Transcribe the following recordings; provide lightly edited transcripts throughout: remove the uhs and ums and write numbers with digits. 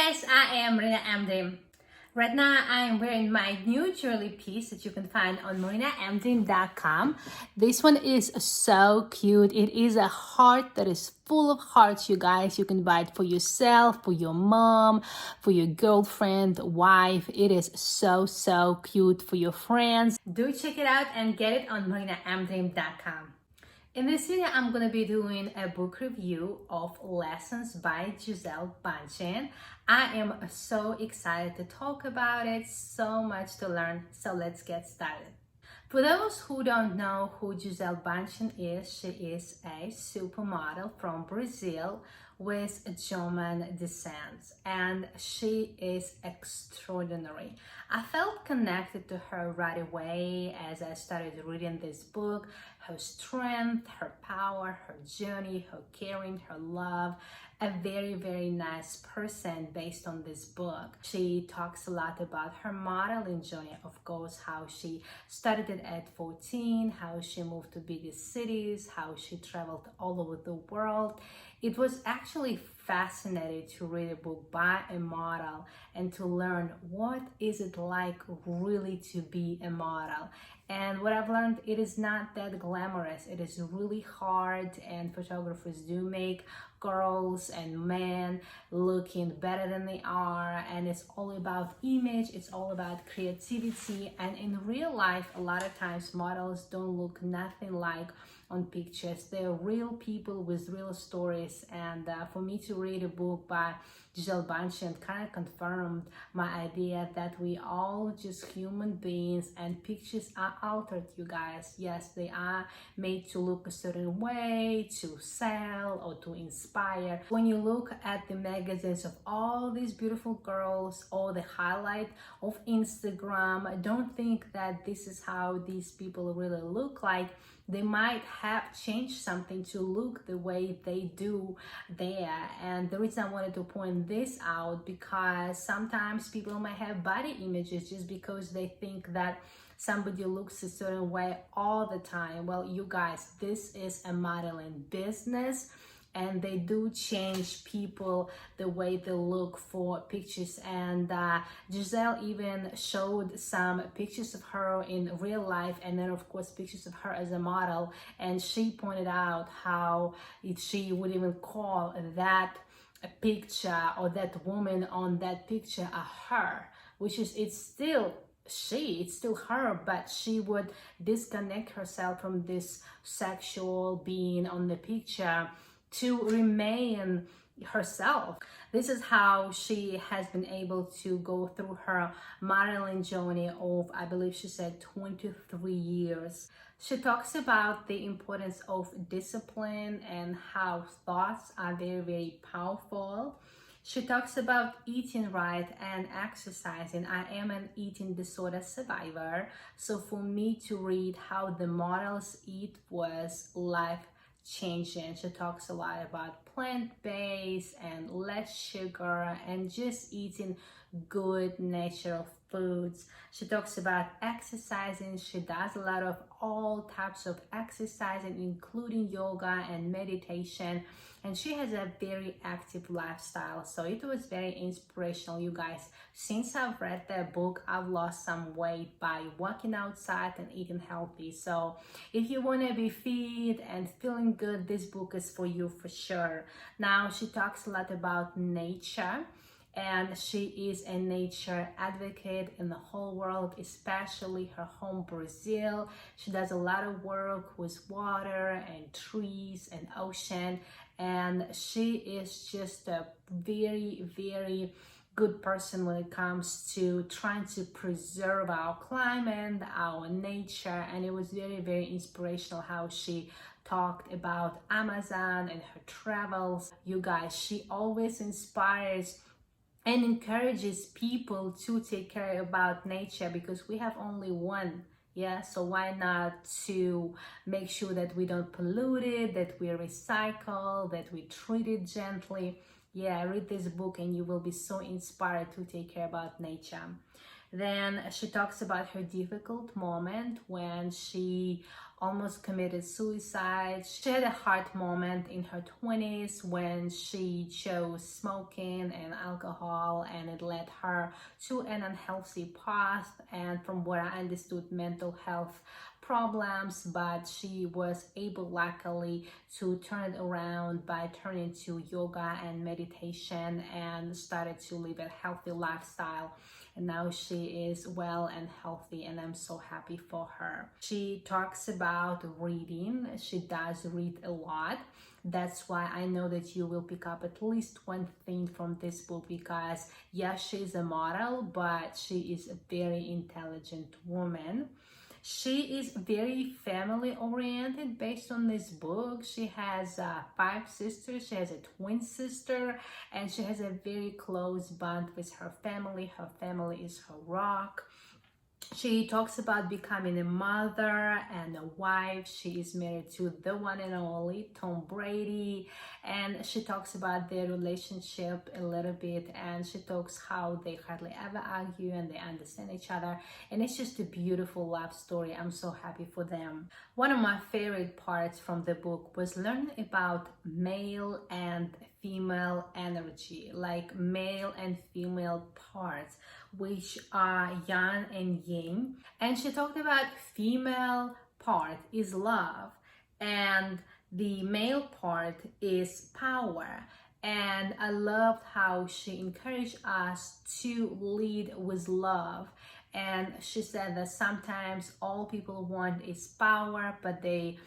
guys, I am Marina Amdream. Right now, I am wearing my new jewelry piece that you can find on marinaamdream.com. This one is so cute. It is a heart that is full of hearts, you guys. You can buy it for yourself, for your mom, for your girlfriend, wife. It is so cute for your friends. Do check it out and get it on marinaamdream.com. In this video, I'm going to be doing a book review of Lessons by Gisele Bündchen. I am so excited to talk about it, so much to learn, so let's get started. For those who don't know who Gisele Bündchen is, she is a supermodel from Brazil with German descent, and she is extraordinary. I felt connected to her right away as I started reading this book. Her strength, her power, her journey, her caring, her love. A very nice person based on this book. She talks a lot about her modeling journey, of course, how she started it at 14, how she moved to bigger cities, how she traveled all over the world. It was actually fascinating to read a book by a model and to learn what is it like really to be a model. And what I've learned, it is not that glamorous. It is really hard, and photographers do make girls and men looking better than they are, and it's all about image, it's all about creativity. And in real life, a lot of times models don't look nothing like on pictures. They're real people with real stories, and for me to read a book by Gisele Bündchen kind of confirmed my idea that we all just human beings, and pictures are altered, you guys. Yes, they are made to look a certain way, to sell or to inspire. When you look at the magazines of all these beautiful girls or the highlight of Instagram, don't think that this is how these people really look like. They might have changed something to look the way they do there. And the reason I wanted to point this out, because sometimes people might have body images just because they think that somebody looks a certain way all the time. Well, you guys, this is a modeling business, and they do change people the way they look for pictures. And Gisele even showed some pictures of her in real life, and then of course pictures of her as a model, and she pointed out how she would even call that picture or that woman on that picture a her, which is, it's still her, but she would disconnect herself from this sexual being on the picture to remain herself. This is how she has been able to go through her modeling journey of, I believe she said, 23 years. She talks about the importance of discipline and how thoughts are very powerful. She talks about eating right and exercising. I am an eating disorder survivor, so for me to read how the models eat was life-changing. She talks a lot about plant-based and less sugar and just eating good natural foods. She talks about exercising. She does a lot of all types of exercising, including yoga and meditation, and she has a very active lifestyle. So it was very inspirational, you guys. Since I've read that book, I've lost some weight by working outside and eating healthy. So if you want to be fit and feeling good, this book is for you for sure. Now, she talks a lot about nature, and she is a nature advocate in the whole world, especially her home Brazil. She does a lot of work with water and trees and ocean, and she is just a very good person when it comes to trying to preserve our climate, our nature. And it was very inspirational how she talked about Amazon and her travels. You guys, she always inspires and encourages people to take care about nature, because we have only one. Yeah, so why not to make sure that we don't pollute it, that we recycle, that we treat it gently. Yeah, read this book and you will be so inspired to take care about nature. Then she talks about her difficult moment when she almost committed suicide. She had a hard moment in her 20s when she chose smoking and alcohol, and it led her to an unhealthy path, and from what I understood, mental health problems, but she was able, luckily, to turn it around by turning to yoga and meditation and started to live a healthy lifestyle. And now she is well and healthy, and I'm so happy for her. She talks about reading. She does read a lot. That's why I know that you will pick up at least one thing from this book, because yes, she's a model, but she is a very intelligent woman. She is very family oriented based on this book. She has 5 sisters. She has a twin sister, and she has a very close bond with her family. Her family is her rock. She talks about becoming a mother and a wife. She is married to the one and only Tom Brady, and she talks about their relationship a little bit, and she talks how they hardly ever argue and they understand each other, and it's just a beautiful love story. I'm so happy for them. One of my favorite parts from the book was learning about male and female energy, like male and female parts, which are Yang and Yin. And she talked about female part is love, and the male part is power. And I loved how she encouraged us to lead with love. And she said that sometimes all people want is power, but they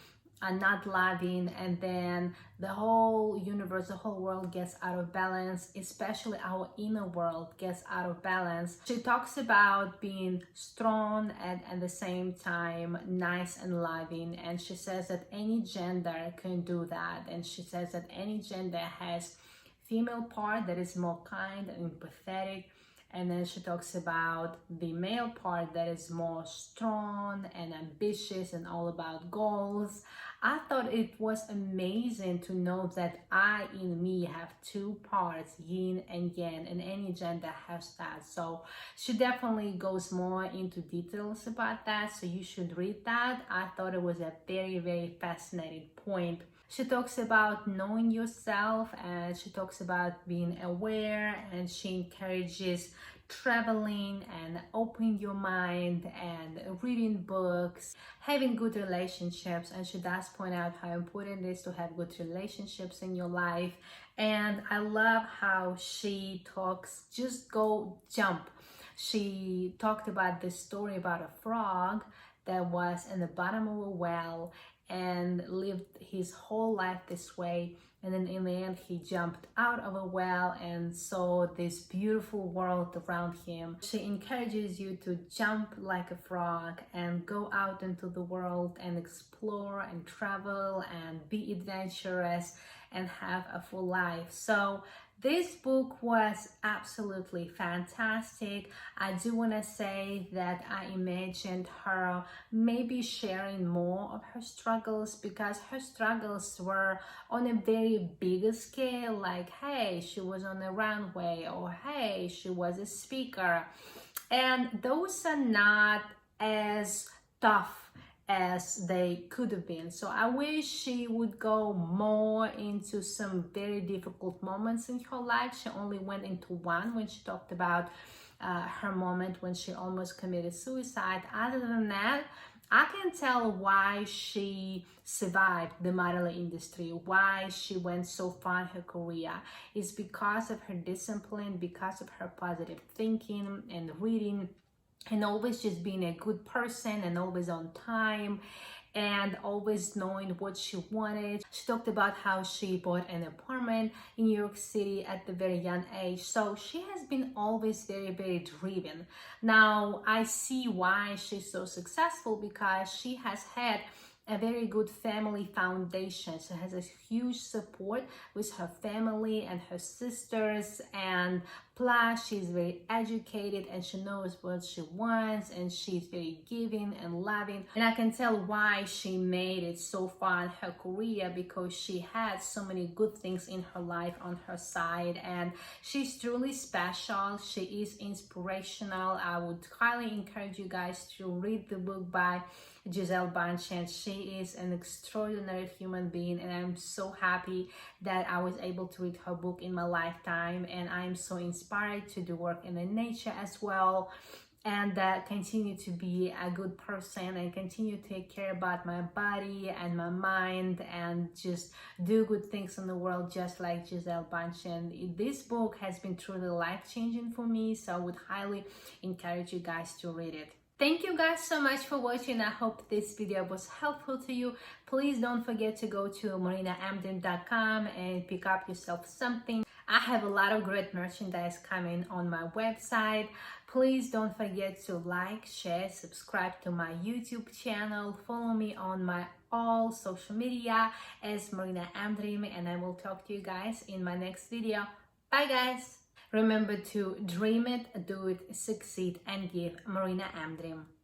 are not loving, and then the whole universe, the whole world gets out of balance, especially our inner world gets out of balance. She talks about being strong and at the same time nice and loving, and she says that any gender can do that, and she says that any gender has female part that is more kind and empathetic. And then she talks about the male part that is more strong and ambitious and all about goals. I thought it was amazing to know that I in me have 2 parts, yin and yang, and any gender has that. So she definitely goes more into details about that, so you should read that. I thought it was a very, very fascinating point. She talks about knowing yourself, and she talks about being aware, and she encourages traveling and opening your mind and reading books, having good relationships. And she does point out how important it is to have good relationships in your life. And I love how she talks, just go jump. She talked about this story about a frog that was in the bottom of a well and lived his whole life this way, and then in the end he jumped out of a well and saw this beautiful world around him. She encourages you to jump like a frog and go out into the world and explore and travel and be adventurous and have a full life. So this book was absolutely fantastic. I do want to say that I imagined her maybe sharing more of her struggles, because her struggles were on a very big scale, like hey, she was on a runway, or hey, she was a speaker, and those are not as tough as they could have been. So I wish she would go more into some very difficult moments in her life. She only went into one when she talked about her moment when she almost committed suicide. Other than that, I can tell why she survived the modeling industry, why she went so far in her career. It's because of her discipline, because of her positive thinking and reading, and always just being a good person and always on time and always knowing what she wanted. She talked about how she bought an apartment in New York City at the very young age. So she has been always very, very driven. Now I see why she's so successful, because she has had a very good family foundation. She has a huge support with her family and her sisters, and plus she's very educated and she knows what she wants, and she's very giving and loving. And I can tell why she made it so far in her career, because she had so many good things in her life on her side, and she's truly special. She is inspirational. I would highly encourage you guys to read the book by Gisele Bündchen. She is an extraordinary human being, and I'm so happy that I was able to read her book in my lifetime, and I'm so inspired to do work in the nature as well, and continue to be a good person and continue to take care about my body and my mind and just do good things in the world, just like Gisele Bündchen. This book has been truly life-changing for me, so I would highly encourage you guys to read it. Thank you guys so much for watching. I hope this video was helpful to you. Please don't forget to go to marinaamdream.com and pick up yourself something. I have a lot of great merchandise coming on my website. Please don't forget to like, share, subscribe to my YouTube channel. Follow me on my all social media as Marina Amdream, and I will talk to you guys in my next video. Bye guys! Remember to dream it, do it, succeed, and give. Marina Amdream.